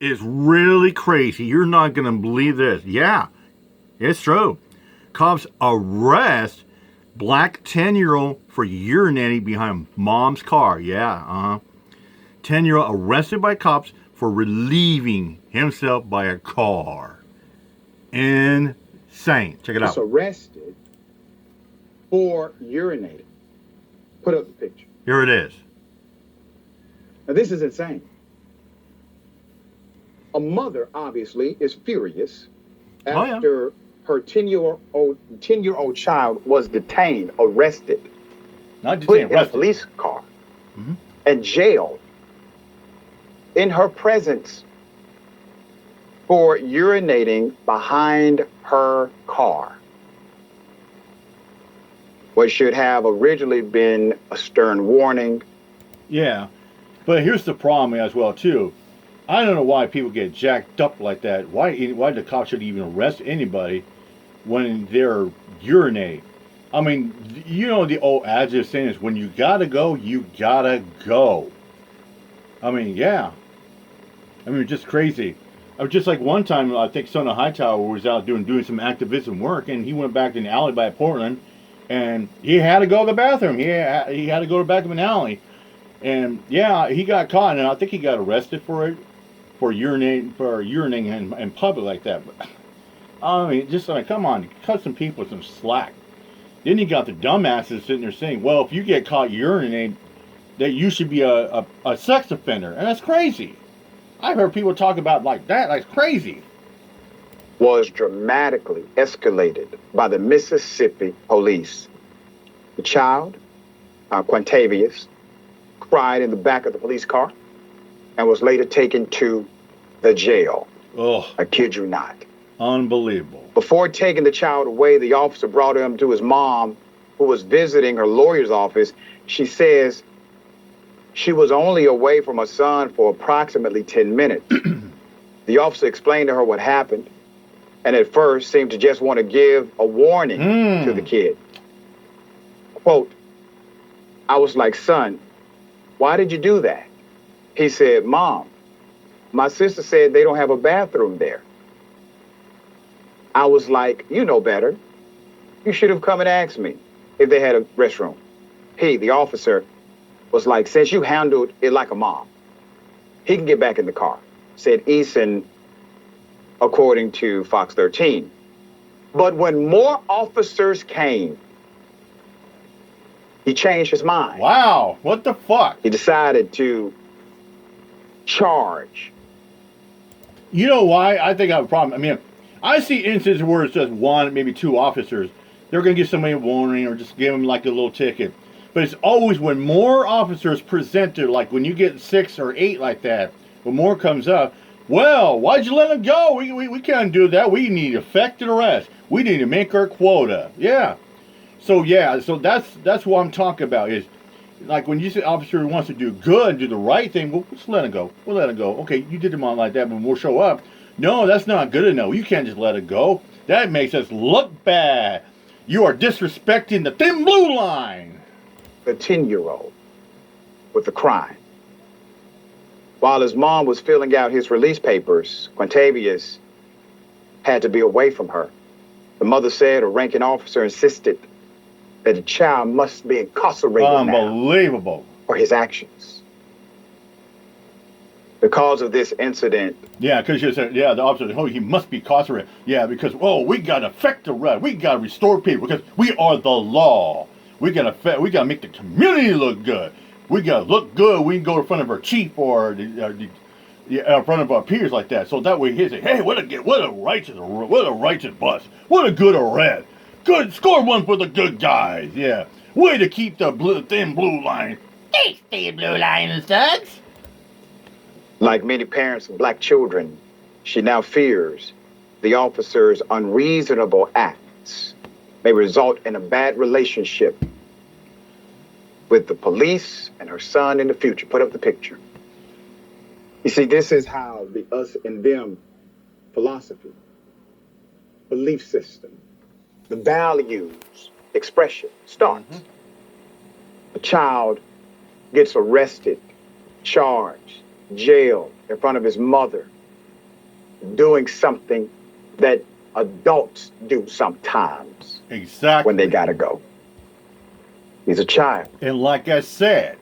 is really crazy. You're not going to believe this. Yeah, it's true. Cops arrest black 10-year-old for urinating behind mom's car. Yeah, 10-year-old arrested by cops for relieving himself by a car. Insane. Check it Was out. arrested for urinating. Put up the picture. Here it is. Now, this is insane. A mother, obviously, is furious after her 10-year-old child was detained, arrested, Not put detained, in a arrested. police car, and jailed in her presence for urinating behind her car. What should have originally been a stern warning. Yeah, but here's the problem as well too. I don't know why people get jacked up like that. Why the cops should even arrest anybody when they're urinating? I mean, you know the old adage saying is when you gotta go, you gotta go. I mean, yeah. I mean, just crazy. I was just like one time, I think Son of Hightower was out doing some activism work, and he went back in the alley by Portland, and he had to go to the bathroom. He had to go to the back of an alley, and yeah, he got caught, and I think he got arrested for it, for urinating in public like that. But I mean, just like, come on, cut some people some slack. Then you got the dumbasses sitting there saying, well, if you get caught urinating, that you should be a sex offender, and that's crazy. I've heard people talk about like that. That's crazy. Was dramatically escalated by the Mississippi police. The child, Quintavious, cried in the back of the police car and was later taken to the jail. Oh, I kid you not. unbelievable. Before taking the child away, the officer brought him to his mom, who was visiting her lawyer's office. She says she was only away from her son for approximately 10 minutes. The officer explained to her what happened, and at first seemed to just want to give a warning to the kid. Quote, I was like, son, why did you do that? He said, Mom, my sister said they don't have a bathroom there. I was like, you know better. You should have come and asked me if they had a restroom. He, the officer, was like, since you handled it like a mom, he can get back in the car, said Eason, according to Fox 13. But when more officers came, he changed his mind. Wow, what the fuck? He decided to charge. You know why? I think I have a problem. I mean, I see instances where it's just one, maybe two officers. They're going to give somebody a warning or just give them like a little ticket. But it's always when more officers presented, like when you get 6 or 8 like that, when more comes up, well, why'd you let them go? We can't do that. We need effective arrest. We need to make our quota. Yeah. So that's what I'm talking about is like when you say officer wants to do good, do the right thing, well, just let it go. We'll let it go. Okay, you did them on like that, but we'll show up. No, that's not good enough. You can't just let it go. That makes us look bad. You are disrespecting the thin blue line. The 10-year-old with the crime. While his mom was filling out his release papers, Quintavious had to be away from her. The mother said a ranking officer insisted that the child must be incarcerated Unbelievable. now for his actions. Because of this incident. Yeah, because you said, the officer said, oh, he must be incarcerated. Yeah, because, we got to affect the right. We got to restore people because we are the law. We got to make the community look good. We got to look good. We can go in front of our chief or in front of our peers like that. So that way he say, hey, what a righteous bust. What a good arrest. Good, score one for the good guys. Yeah. Way to keep the thin blue line. Thanks, thin blue line, thugs. Like many parents of black children, she now fears the officer's unreasonable acts may result in a bad relationship with the police and her son in the future. Put up the picture. You see, this is how the us and them philosophy, belief system, the values expression starts. A child gets arrested, charged, jailed in front of his mother, doing something that adults do sometimes Exactly. when they gotta go. He's a child. And like I said,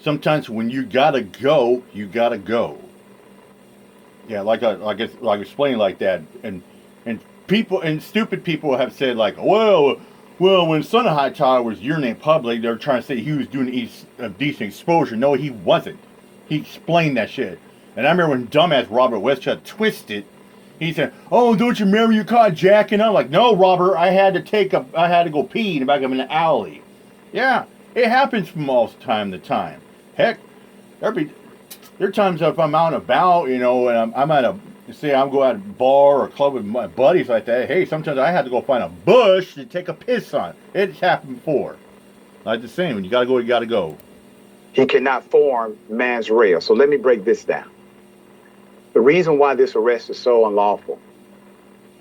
sometimes when you gotta go, you gotta go. Yeah, like I explained like that, and people and stupid people have said like, well, when Son of Hightower was urinating public, they're trying to say he was doing a decent exposure. No, he wasn't. He explained that shit. And I remember when dumbass Robert Westchott twisted, he said, "Oh, don't you remember you caught jacking?" I'm like, "No, Robert, I had to go pee in the back of an alley." Yeah, it happens from time to time. Heck, there are times if I'm out and about, and I'm at I'm going at a bar or club with my buddies like that. Hey, sometimes I had to go find a bush to take a piss on. It's happened before. Like the same, when you gotta go, you gotta go. He cannot form mens rea. So let me break this down. The reason why this arrest is so unlawful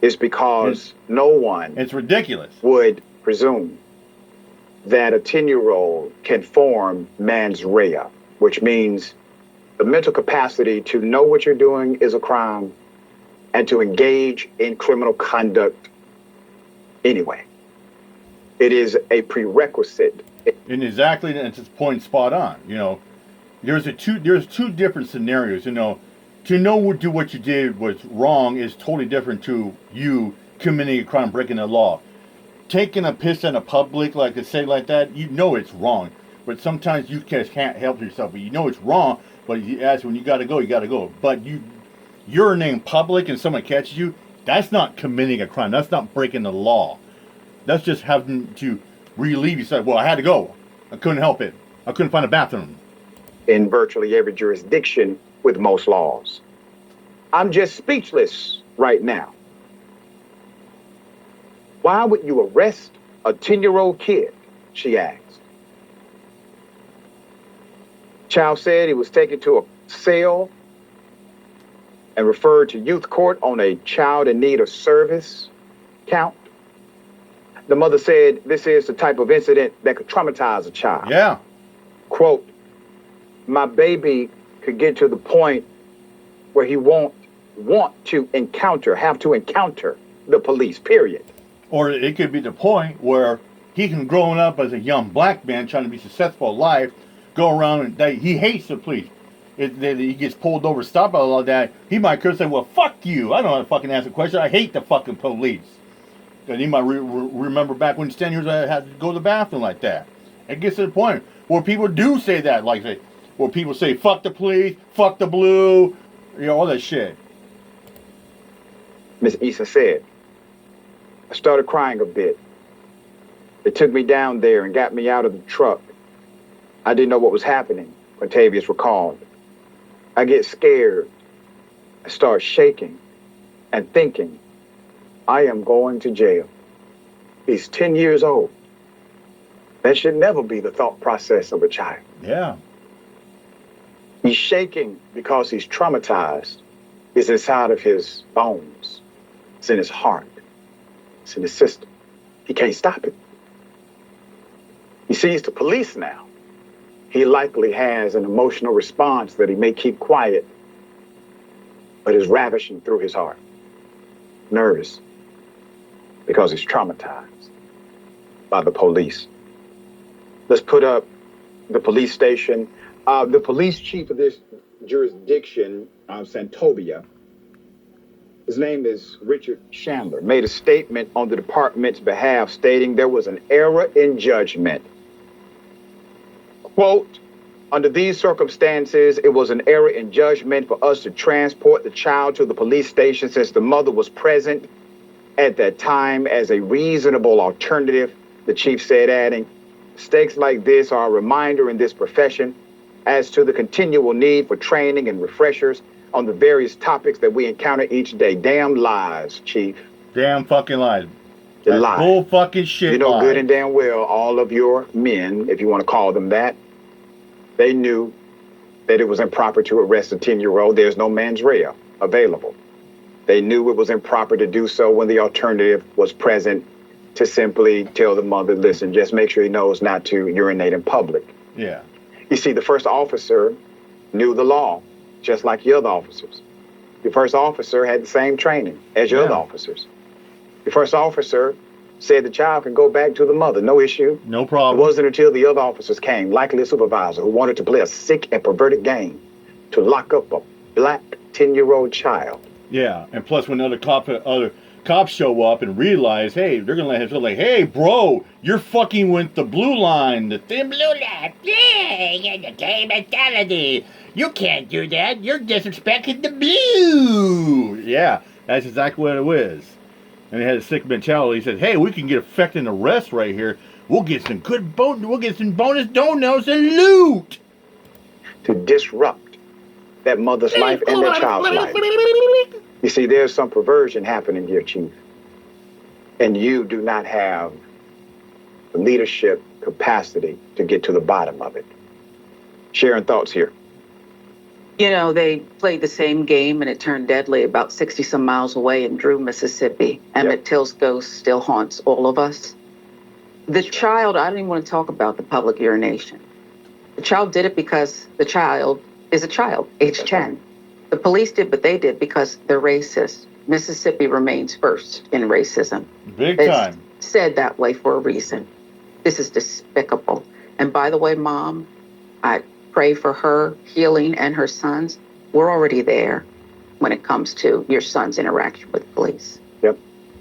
is because no one It's ridiculous. would presume that a 10-year-old can form mens rea, which means the mental capacity to know what you're doing is a crime and to engage in criminal conduct anyway. It is a prerequisite. And exactly, that's his point spot on. There's two different scenarios. To know what you did was wrong is totally different to you committing a crime, breaking the law. Taking a piss in a public, like I say like that, it's wrong. But sometimes you can't help yourself. But it's wrong. But when you gotta go, you gotta go. But you're named public and someone catches you, that's not committing a crime. That's not breaking the law. That's just having to relieve yourself. Well, I had to go. I couldn't help it. I couldn't find a bathroom. In virtually every jurisdiction with most laws. I'm just speechless right now. Why would you arrest a 10-year-old kid? She asked. Child said he was taken to a cell and referred to youth court on a child in need of service count. The mother said this is the type of incident that could traumatize a child. Yeah. Quote, my baby could get to the point where he won't have to encounter the police, period. Or it could be the point where he can grow up as a young black man trying to be successful in life, go around and he hates the police. He gets pulled over, stopped by all that. He might curse and say, well, fuck you. I don't know how to fucking answer a question. I hate the fucking police. Because he might remember back when 10 years I had to go to the bathroom like that. It gets to the point where people do say that, where people say, fuck the police, fuck the blue, all that shit. Miss Issa said, I started crying a bit. They took me down there and got me out of the truck. I didn't know what was happening, Quintavious recalled. I get scared. I start shaking and thinking, I am going to jail. He's 10 years old. That should never be the thought process of a child. Yeah. He's shaking because he's traumatized. It's inside of his bones. It's in his heart. It's in his system. He can't stop it. He sees the police now. He likely has an emotional response that he may keep quiet, but is ravishing through his heart. Nervous because he's traumatized by the police. Let's put up the police station. The police chief of this jurisdiction, Santobia, his name is Richard Chandler, made a statement on the department's behalf stating there was an error in judgment. Quote, under these circumstances, it was an error in judgment for us to transport the child to the police station since the mother was present at that time as a reasonable alternative, the chief said, adding, mistakes like this are a reminder in this profession as to the continual need for training and refreshers on the various topics that we encounter each day. Damn lies, Chief. Damn fucking lies. That's lies. Bull fucking shit. You know lies. good and damn well all of your men, if you want to call them that, they knew that it was improper to arrest a 10-year-old. There's no mens rea available. They knew it was improper to do so when the alternative was present to simply tell the mother, listen, just make sure he knows not to urinate in public. Yeah. You see, the first officer knew the law, just like the other officers. Your first officer had the same training as your other officers. Your first officer said the child can go back to the mother, no issue. No It problem. wasn't until the other officers came, likely a supervisor who wanted to play a sick and perverted game to lock up a black 10-year-old child. Yeah, and plus when other cops show up and realize, hey, they're gonna let him go like, hey, bro, you're fucking with the blue line, the thin blue line. Yeah, the gay mentality. You can't do that. You're disrespecting the blue. Yeah, that's exactly what it was. And he had a sick mentality. He said, hey, we can get effective arrest right here. We'll get some we'll get some bonus donuts and loot. To disrupt that mother's life and their child's life. You see, there's some perversion happening here, Chief. And you do not have the leadership capacity to get to the bottom of it. Sharing thoughts here. You know, they played the same game and it turned deadly about 60 some miles away in Drew, Mississippi. Emmett Till's ghost still haunts all of us. The child, I don't even want to talk about the public urination. The child did it because the child is a child, age 10. The police did what they did because they're racist. Mississippi remains first in racism. Big It's time. said that way for a reason. This is despicable. And by the way, Mom, I pray for her healing and her sons. We're already there when it comes to your son's interaction with police. Yep,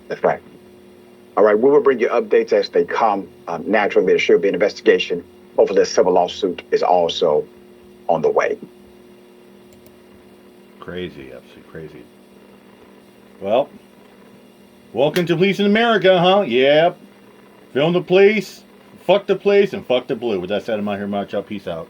that's right. All right, we will bring you updates as they come. Naturally, there should be an investigation. Hopefully, a civil lawsuit is also on the way. Crazy, absolutely crazy. Well, welcome to Police in America, huh? Yep. Film the police, fuck the police, and fuck the blue. With that said, I'm out here, much out. Peace out.